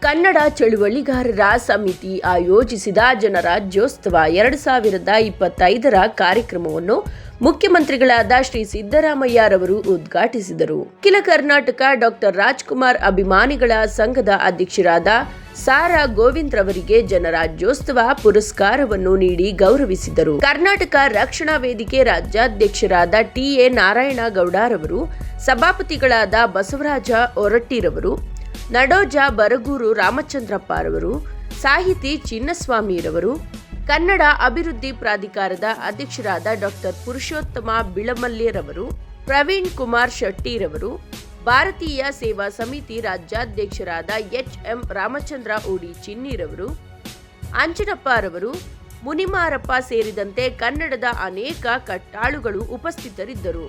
ಕನ್ನಡ ಚಳುವಳಿಗಾರರ ಸಮಿತಿ ಆಯೋಜಿಸಿದ ಜನರಾಜ್ಯೋತ್ಸವ 2025ರ ಕಾರ್ಯಕ್ರಮವನ್ನು ಮುಖ್ಯಮಂತ್ರಿಗಳಾದ ಶ್ರೀ ಸಿದ್ದರಾಮಯ್ಯರವರು ಉದ್ಘಾಟಿಸಿದರು. ಅಖಿಲ ಕರ್ನಾಟಕ ಡಾಕ್ಟರ್ ರಾಜ್ಕುಮಾರ್ ಅಭಿಮಾನಿಗಳ ಸಂಘದ ಅಧ್ಯಕ್ಷರಾದ ಸಾರಾ ಗೋವಿಂದ್ ರವರಿಗೆ ಜನರಾಜ್ಯೋತ್ಸವ ಪುರಸ್ಕಾರವನ್ನು ನೀಡಿ ಗೌರವಿಸಿದರು. ಕರ್ನಾಟಕ ರಕ್ಷಣಾ ವೇದಿಕೆ ರಾಜ್ಯಾಧ್ಯಕ್ಷರಾದ ಟಿ.ಎ. ನಾರಾಯಣಗೌಡರವರು, ಸಭಾಪತಿಗಳಾದ ಬಸವರಾಜ ಹೊರಟ್ಟಿರವರು, ನಡೋಜ ಬರಗೂರು ರಾಮಚಂದ್ರಪ್ಪರವರು, ಸಾಹಿತಿ ಚಿನ್ನಸ್ವಾಮಿರವರು, ಕನ್ನಡ ಅಭಿವೃದ್ಧಿ ಪ್ರಾಧಿಕಾರದ ಅಧ್ಯಕ್ಷರಾದ ಡಾಕ್ಟರ್ ಪುರುಷೋತ್ತಮ ಬಿಳಮಲ್ಯರವರು, ಪ್ರವೀಣ್ ಕುಮಾರ್ ಶೆಟ್ಟಿರವರು, ಭಾರತೀಯ ಸೇವಾ ಸಮಿತಿ ರಾಜ್ಯಾಧ್ಯಕ್ಷರಾದ ಎಚ್.ಎಂ. ರಾಮಚಂದ್ರ ಉಡಿ ಚಿನ್ನಿರವರು, ಅಂಜನಪ್ಪರವರು, ಮುನಿಮಾರಪ್ಪ ಸೇರಿದಂತೆ ಕನ್ನಡದ ಅನೇಕ ಕಟ್ಟಾಳುಗಳು ಉಪಸ್ಥಿತರಿದ್ದರು.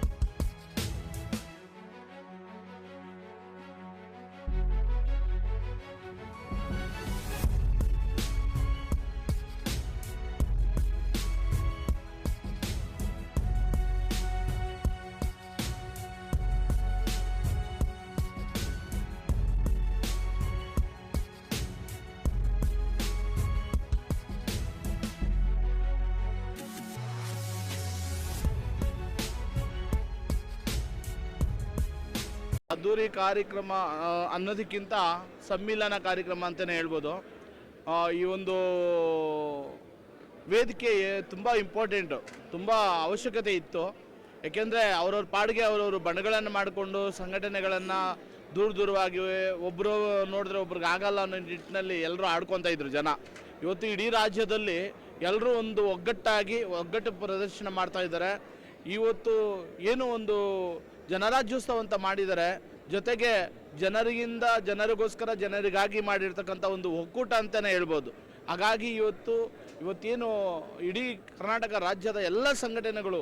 ಅದ್ದೂರಿ ಕಾರ್ಯಕ್ರಮ ಅನ್ನೋದಕ್ಕಿಂತ ಸಮ್ಮಿಲನ ಕಾರ್ಯಕ್ರಮ ಅಂತಲೇ ಹೇಳ್ಬೋದು. ಈ ಒಂದು ವೇದಿಕೆ ತುಂಬ ಇಂಪಾರ್ಟೆಂಟು, ತುಂಬ ಅವಶ್ಯಕತೆ ಇತ್ತು. ಏಕೆಂದರೆ ಅವ್ರವ್ರ ಪಾಡಿಗೆ ಅವರವರು ಬಣಗಳನ್ನು ಮಾಡಿಕೊಂಡು ಸಂಘಟನೆಗಳನ್ನು ದೂರವಾಗಿ ಒಬ್ಬರು ನೋಡಿದ್ರೆ ಒಬ್ರಿಗೆ ಆಗಲ್ಲ ಅನ್ನೋ ನಿಟ್ಟಿನಲ್ಲಿ ಎಲ್ಲರೂ ಆಡ್ಕೊತಾ ಇದ್ರು ಜನ. ಇವತ್ತು ಇಡೀ ರಾಜ್ಯದಲ್ಲಿ ಎಲ್ಲರೂ ಒಂದು ಒಗ್ಗಟ್ಟು ಪ್ರದರ್ಶನ ಮಾಡ್ತಾ ಇದ್ದಾರೆ. ಇವತ್ತು ಏನು ಒಂದು ಜನರಾಜ್ಯೋತ್ಸವ ಅಂತ ಮಾಡಿದ್ದಾರೆ, ಜೊತೆಗೆ ಜನರಿಗೋಸ್ಕರ ಜನರಿಗಾಗಿ ಮಾಡಿರ್ತಕ್ಕಂಥ ಒಂದು ಒಕ್ಕೂಟ ಅಂತಲೇ ಹೇಳ್ಬೋದು. ಹಾಗಾಗಿ ಇವತ್ತೇನು ಇಡೀ ಕರ್ನಾಟಕ ರಾಜ್ಯದ ಎಲ್ಲ ಸಂಘಟನೆಗಳು,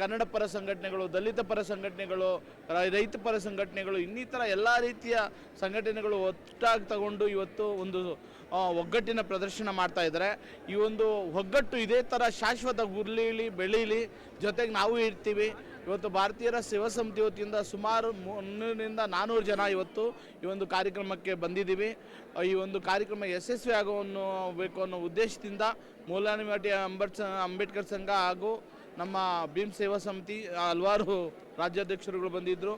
ಕನ್ನಡ ಪರ ಸಂಘಟನೆಗಳು, ದಲಿತ ಪರ ಸಂಘಟನೆಗಳು, ರೈತ ಪರ ಸಂಘಟನೆಗಳು, ಇನ್ನಿತರ ಎಲ್ಲ ರೀತಿಯ ಸಂಘಟನೆಗಳು ಒಟ್ಟಾಗಿ ತಗೊಂಡು ಇವತ್ತು ಒಂದು ಒಗ್ಗಟ್ಟಿನ ಪ್ರದರ್ಶನ ಮಾಡ್ತಾ ಇದ್ದಾರೆ. ಈ ಒಂದು ಒಗ್ಗಟ್ಟು ಇದೇ ಥರ ಶಾಶ್ವತ ಬೆಳೀಲಿ, ಜೊತೆಗೆ ನಾವು ಇರ್ತೀವಿ. ಇವತ್ತು ಭಾರತೀಯರ ಸೇವಾ ಸಮಿತಿ ವತಿಯಿಂದ ಸುಮಾರು 300ರಿಂದ 400 ಜನ ಇವತ್ತು ಈ ಒಂದು ಕಾರ್ಯಕ್ರಮಕ್ಕೆ ಬಂದಿದ್ದೀವಿ. ಈ ಒಂದು ಕಾರ್ಯಕ್ರಮ ಯಶಸ್ವಿ ಬೇಕು ಅನ್ನೋ ಉದ್ದೇಶದಿಂದ ಮೂಲನಿವಾಟಿ ಅಂಬೇಡ್ಕರ್ ಸಂಘ ಹಾಗೂ ನಮ್ಮ ಭೀಮ್ ಸೇವಾ ಸಮಿತಿ ಹಲವಾರು ರಾಜ್ಯಾಧ್ಯಕ್ಷರುಗಳು ಬಂದಿದ್ದರು.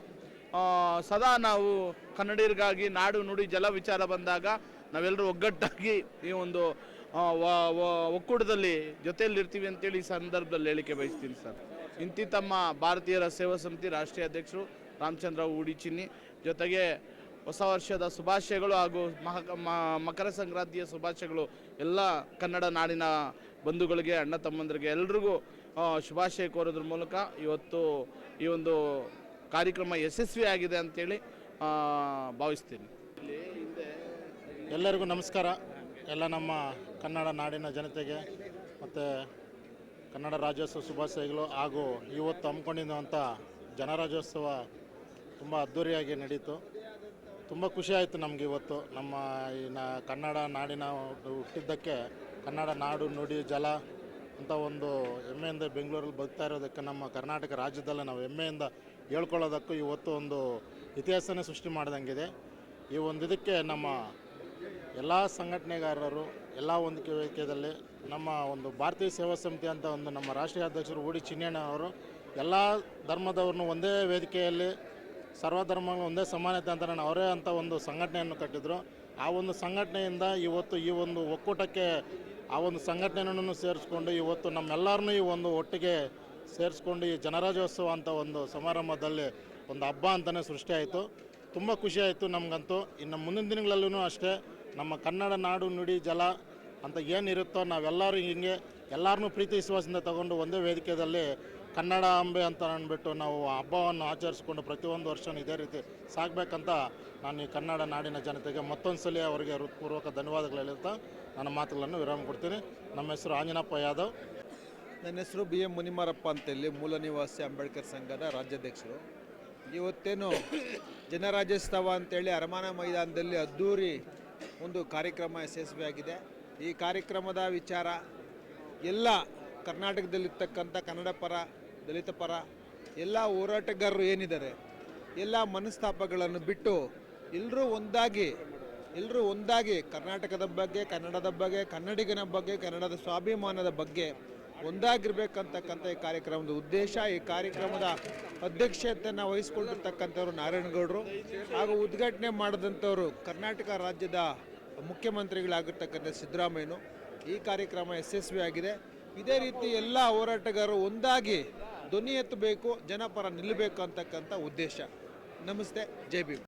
ಸದಾ ನಾವು ಕನ್ನಡಿಗರಿಗಾಗಿ ನಾಡು ನುಡಿ ಜಲ ವಿಚಾರ ಬಂದಾಗ ನಾವೆಲ್ಲರೂ ಒಗ್ಗಟ್ಟಾಗಿ ಈ ಒಂದು ಒಕ್ಕೂಟದಲ್ಲಿ ಜೊತೆಯಲ್ಲಿರ್ತೀವಿ ಅಂತೇಳಿ ಈ ಸಂದರ್ಭದಲ್ಲಿ ಹೇಳಿಕೆ ಬಯಸ್ತೀನಿ ಸರ್. ಇಂತಿ ತಮ್ಮ ಭಾರತೀಯರ ಸೇವಾ ಸಮಿತಿ ರಾಷ್ಟ್ರೀಯ ಅಧ್ಯಕ್ಷರು ರಾಮಚಂದ್ರ ಉಡಿ ಚಿನ್ನಿ, ಜೊತೆಗೆ ಹೊಸ ವರ್ಷದ ಶುಭಾಶಯಗಳು ಹಾಗೂ ಮಕರ ಸಂಕ್ರಾಂತಿಯ ಶುಭಾಶಯಗಳು ಎಲ್ಲ ಕನ್ನಡ ನಾಡಿನ ಬಂಧುಗಳಿಗೆ, ಅಣ್ಣ ತಮ್ಮಂದರಿಗೆ ಎಲ್ರಿಗೂ ಶುಭಾಶಯ ಕೋರೋದ್ರ ಮೂಲಕ ಇವತ್ತು ಈ ಒಂದು ಕಾರ್ಯಕ್ರಮ ಯಶಸ್ವಿಯಾಗಿದೆ ಅಂತೇಳಿ ಭಾವಿಸ್ತೀನಿ. ಎಲ್ಲರಿಗೂ ನಮಸ್ಕಾರ. ಎಲ್ಲ ನಮ್ಮ ಕನ್ನಡ ನಾಡಿನ ಜನತೆಗೆ ಮತ್ತು ಕನ್ನಡ ರಾಜ್ಯೋತ್ಸವ ಶುಭಾಶಯಗಳು. ಹಾಗೂ ಇವತ್ತು ಹಮ್ಮಿಕೊಂಡಿರುವಂಥ ಜನರಾಜ್ಯೋತ್ಸವ ತುಂಬ ಅದ್ಧೂರಿಯಾಗಿ ನಡೀತು. ತುಂಬ ಖುಷಿಯಾಯಿತು ನಮಗೆ. ಇವತ್ತು ನಮ್ಮ ಈ ಕನ್ನಡ ನಾಡಿನ ಹುಟ್ಟಿದ್ದಕ್ಕೆ, ಕನ್ನಡ ನಾಡು ನುಡಿ ಜಲ ಅಂತ ಒಂದು ಹೆಮ್ಮೆಯಿಂದ ಬೆಂಗಳೂರಲ್ಲಿ ಬದುಕ್ತಾ ಇರೋದಕ್ಕೆ, ನಮ್ಮ ಕರ್ನಾಟಕ ರಾಜ್ಯದಲ್ಲೇ ನಾವು ಹೆಮ್ಮೆಯಿಂದ ಹೇಳ್ಕೊಳ್ಳೋದಕ್ಕೂ ಇವತ್ತು ಒಂದು ಇತಿಹಾಸನೇ ಸೃಷ್ಟಿ ಮಾಡಿದಂಗಿದೆ. ಈ ಒಂದು ಇದಕ್ಕೆ ನಮ್ಮ ಎಲ್ಲ ಸಂಘಟನೆಗಾರರು ಎಲ್ಲ ಒಂದು ವೇದಿಕೆಯಲ್ಲಿ ನಮ್ಮ ಒಂದು ಭಾರತೀಯ ಸೇವಾ ಸಮಿತಿ ಅಂತ ಒಂದು ನಮ್ಮ ರಾಷ್ಟ್ರೀಯ ಅಧ್ಯಕ್ಷರು ಉಡಿ ಚಿನ್ನಣ್ಣ ಅವರು ಎಲ್ಲ ಧರ್ಮದವ್ರನ್ನೂ ಒಂದೇ ವೇದಿಕೆಯಲ್ಲಿ ಸರ್ವಧರ್ಮಗಳು ಒಂದೇ ಸಮಾನತೆ ಅಂತ ಅವರೇ ಅಂತ ಒಂದು ಸಂಘಟನೆಯನ್ನು ಕಟ್ಟಿದ್ರು. ಆ ಒಂದು ಸಂಘಟನೆಯಿಂದ ಇವತ್ತು ಈ ಒಂದು ಒಕ್ಕೂಟಕ್ಕೆ ಆ ಒಂದು ಸಂಘಟನೆಯನ್ನು ಸೇರಿಸ್ಕೊಂಡು ಇವತ್ತು ನಮ್ಮೆಲ್ಲರನ್ನೂ ಈ ಒಂದು ಒಟ್ಟಿಗೆ ಸೇರಿಸ್ಕೊಂಡು ಈ ಜನರಾಜ್ಯೋತ್ಸವ ಅಂತ ಒಂದು ಸಮಾರಂಭದಲ್ಲಿ ಒಂದು ಹಬ್ಬ ಅಂತಲೇ ಸೃಷ್ಟಿಯಾಯಿತು. ತುಂಬ ಖುಷಿಯಾಯಿತು ನಮಗಂತೂ. ಇನ್ನು ಮುಂದಿನ ದಿನಗಳಲ್ಲೂ ಅಷ್ಟೇ ನಮ್ಮ ಕನ್ನಡ ನಾಡು ನುಡಿ ಜಲ ಅಂತ ಏನಿರುತ್ತೋ ನಾವೆಲ್ಲರೂ ಹಿಂಗೆ ಎಲ್ಲರನ್ನೂ ಪ್ರೀತಿ ವಿಶ್ವಾಸದಿಂದ ತಗೊಂಡು ಒಂದೇ ವೇದಿಕೆಯಲ್ಲಿ ಕನ್ನಡ ಅಂಬೆ ಅಂತ ಅಂದ್ಬಿಟ್ಟು ನಾವು ಹಬ್ಬವನ್ನು ಆಚರಿಸ್ಕೊಂಡು ಪ್ರತಿಯೊಂದು ವರ್ಷವೂ ಇದೇ ರೀತಿ ಸಾಗಬೇಕಂತ ನಾನು ಈ ಕನ್ನಡ ನಾಡಿನ ಜನತೆಗೆ ಮತ್ತೊಂದು ಸಲ ಅವರಿಗೆ ಹೃತ್ಪೂರ್ವಕ ಧನ್ಯವಾದಗಳು ಹೇಳ್ತಾ ನನ್ನ ಮಾತುಗಳನ್ನು ವಿರಾಮ ಕೊಡ್ತೀನಿ. ನಮ್ಮ ಹೆಸರು ಆಂಜನಪ್ಪ ಯಾದವ್. ನನ್ನ ಹೆಸರು ಬಿ.ಎಂ. ಮುನಿಮಾರಪ್ಪ ಅಂತೇಳಿ ಮೂಲ ನಿವಾಸಿ ಅಂಬೇಡ್ಕರ್ ಸಂಘದ ರಾಜ್ಯಾಧ್ಯಕ್ಷರು. ಇವತ್ತೇನು ಜನರಾಜ್ಯೋತ್ಸವ ಅಂತೇಳಿ ಅರಮಾನ ಮೈದಾನದಲ್ಲಿ ಅದ್ಧೂರಿ ಒಂದು ಕಾರ್ಯಕ್ರಮ ಯಶಸ್ವಿಯಾಗಿದೆ. ಈ ಕಾರ್ಯಕ್ರಮದ ವಿಚಾರ ಎಲ್ಲ ಕರ್ನಾಟಕದಲ್ಲಿರ್ತಕ್ಕಂಥ ಕನ್ನಡ ಪರ, ದಲಿತ ಪರ ಎಲ್ಲ ಹೋರಾಟಗಾರರು ಏನಿದ್ದಾರೆ ಎಲ್ಲ ಮನಸ್ತಾಪಗಳನ್ನು ಬಿಟ್ಟು ಎಲ್ಲರೂ ಒಂದಾಗಿ ಎಲ್ಲರೂ ಒಂದಾಗಿ ಕರ್ನಾಟಕದ ಬಗ್ಗೆ, ಕನ್ನಡದ ಬಗ್ಗೆ, ಕನ್ನಡಿಗನ ಬಗ್ಗೆ, ಕನ್ನಡದ ಸ್ವಾಭಿಮಾನದ ಬಗ್ಗೆ ಒಂದಾಗಿರ್ಬೇಕಂತಕ್ಕಂಥ ಈ ಕಾರ್ಯಕ್ರಮದ ಉದ್ದೇಶ. ಈ ಕಾರ್ಯಕ್ರಮದ ಅಧ್ಯಕ್ಷತೆಯನ್ನು ವಹಿಸಿಕೊಂಡಿರ್ತಕ್ಕಂಥವ್ರು ನಾರಾಯಣಗೌಡರು ಹಾಗೂ ಉದ್ಘಾಟನೆ ಮಾಡಿದಂಥವರು ಕರ್ನಾಟಕ ರಾಜ್ಯದ ಮುಖ್ಯಮಂತ್ರಿಗಳಾಗಿರ್ತಕ್ಕಂಥ ಸಿದ್ದರಾಮಯ್ಯನು. ಈ ಕಾರ್ಯಕ್ರಮ ಯಶಸ್ವಿಯಾಗಿದೆ. ಇದೇ ರೀತಿ ಎಲ್ಲ ಹೋರಾಟಗಾರರು ಒಂದಾಗಿ ಧ್ವನಿ ಎತ್ತಬೇಕು, ಜನಪರ ನಿಲ್ಲಬೇಕು ಅಂತಕ್ಕಂಥ ಉದ್ದೇಶ. ನಮಸ್ತೆ, ಜೈ ಭೀಮ್.